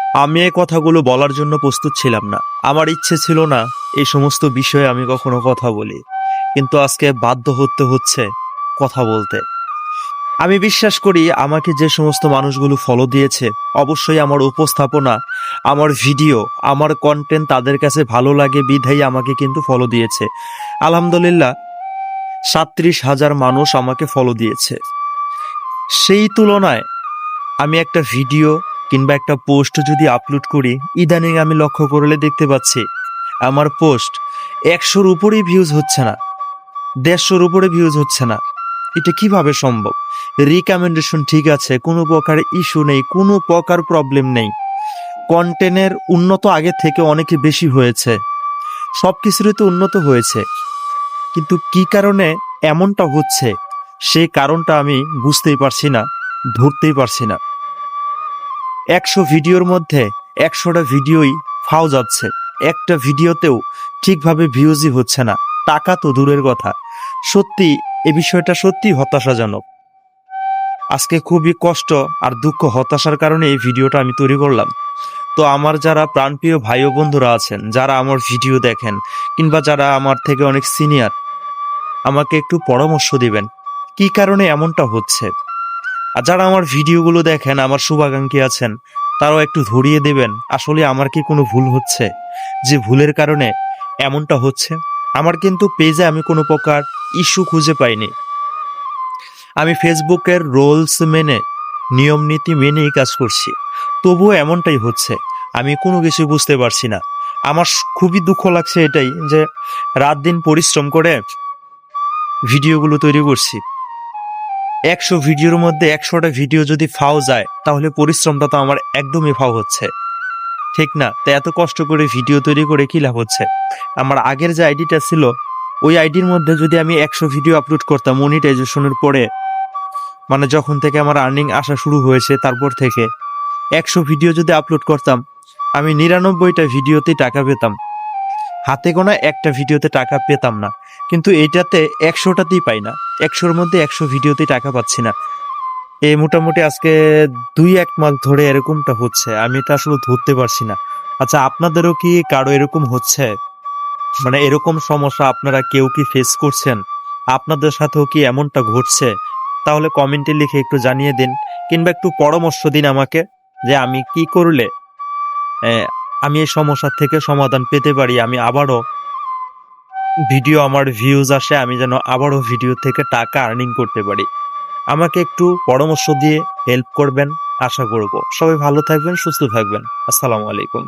আমি এই কথাগুলো বলার জন্য প্রস্তুত ছিলাম না। আমার ইচ্ছে ছিল না এই সমস্ত বিষয়ে আমি কখনো কথা বলি, কিন্তু আজকে বাধ্য হতে হচ্ছে কথা বলতে। আমি বিশ্বাস করি আমাকে যে সমস্ত মানুষগুলো ফলো দিয়েছে, অবশ্যই আমার উপস্থাপনা, আমার ভিডিও, আমার কন্টেন্ট তাদের কাছে ভালো লাগে বিধায় আমাকে কিন্তু ফলো দিয়েছে। আলহামদুলিল্লাহ, 37,000 মানুষ আমাকে ফলো দিয়েছে। সেই তুলনায় আমি একটা ভিডিও কিংবা একটা পোস্ট যদি আপলোড করি, ইদানিং আমি লক্ষ্য করলে দেখতে পাচ্ছি আমার পোস্ট 100-র উপরেই ভিউজ হচ্ছে না, 150-র উপরে ভিউজ হচ্ছে না। এটা কিভাবে সম্ভব? রিকমেন্ডেশন ঠিক আছে, কোনো প্রকার ইস্যু নেই, কোনো প্রকার প্রবলেম নেই, কন্টেন্টের উন্নত আগে থেকে অনেক বেশি হয়েছে, সব কিছুরই তো উন্নত হয়েছে, কিন্তু কি কারণে এমনটা হচ্ছে সেই কারণটা আমি বুঝতেই পারছি না, ধরতেই পারছি না। 100 ভিডিওর মধ্যে 100টা ভিডিওই ফাও যাচ্ছে, একটা ভিডিওতেও ঠিকভাবে ভিউজই হচ্ছে না, টাকা তো দূরের কথা। সত্যি এ বিষয়টা সত্যি হতাশাজনক। আজকে খুবই কষ্ট আর দুঃখ, হতাশার কারণে এই ভিডিওটা আমি তৈরি করলাম। তো আমার যারা প্রাণপ্রিয় ভাই ও বন্ধুরা আছেন, যারা আমার ভিডিও দেখেন কিংবা যারা আমার থেকে অনেক সিনিয়র, আমাকে একটু পরামর্শ দিবেন কি কারণে এমনটা হচ্ছে। আর যারা আমার ভিডিওগুলো দেখেন, আমার শুভাকাঙ্ক্ষী আছেন, তারাও একটু ধরিয়ে দেবেন আসলে আমার কি কোনো ভুল হচ্ছে, যে ভুলের কারণে এমনটা হচ্ছে। আমার কিন্তু পেজে আমি কোনো প্রকার ইস্যু খুঁজে পাইনি। আমি ফেসবুকের রোলস মেনে, নিয়ম নীতি মেনেই কাজ করছি, তবুও এমনটাই হচ্ছে। আমি কোনো কিছু বুঝতে পারছি না। আমার খুবই দুঃখ লাগছে এটাই যে রাত দিন পরিশ্রম করে ভিডিওগুলো তৈরি করছি, 100 ভিডিওর মধ্যে 100টা ভিডিও যদি ফাও যায়, তাহলে পরিশ্রমটা তো আমার একদমই ফাও হচ্ছে, ঠিক না? তো এত কষ্ট করে ভিডিও তৈরি করে কি লাভ হচ্ছে? আমার আগের যে আইডিটা ছিল, ওই আইডির মধ্যে যদি আমি 100 ভিডিও আপলোড করতাম মনিটাইজেশনের পরে, মানে যখন থেকে আমার আর্নিং আসা শুরু হয়েছে তারপর থেকে 100 ভিডিও যদি আপলোড করতাম, আমি 99টা ভিডিওতেই টাকা পেতাম, হাতে গোনা একটা ভিডিওতে টাকা পেতাম না। কিন্তু এইটাতে 100টাতেই পাই না, 100-র মধ্যে 100 ভিডিওতেই টাকা পাচ্ছি না। এই মোটামুটি আজকে 2-1 মাস ধরে এরকমটা হচ্ছে, আমি এটা আসলে ধরতে পারছি না। আচ্ছা, আপনাদেরও কি কারো এরকম হচ্ছে? মানে এরকম সমস্যা আপনারা কেউ কি ফেস করছেন? আপনাদের সাথেও কি এমনটা ঘটছে? তাহলে কমেন্টে লিখে একটু জানিয়ে দিন, কিংবা একটু পরামর্শ দিন আমাকে যে আমি কি করলে আহ, আমি এই সমস্যা থেকে সমাধান পেতে পারি, আমি আবারও ভিডিও, আমার ভিউজ আসে, আমি যেন আবারও ভিডিও থেকে টাকা আর্নিং করতে পারি। আমাকে একটু পরামর্শ দিয়ে হেল্প করবেন, আশা করব। সবাই ভালো থাকবেন, সুস্থ থাকবেন। আসসালামু আলাইকুম।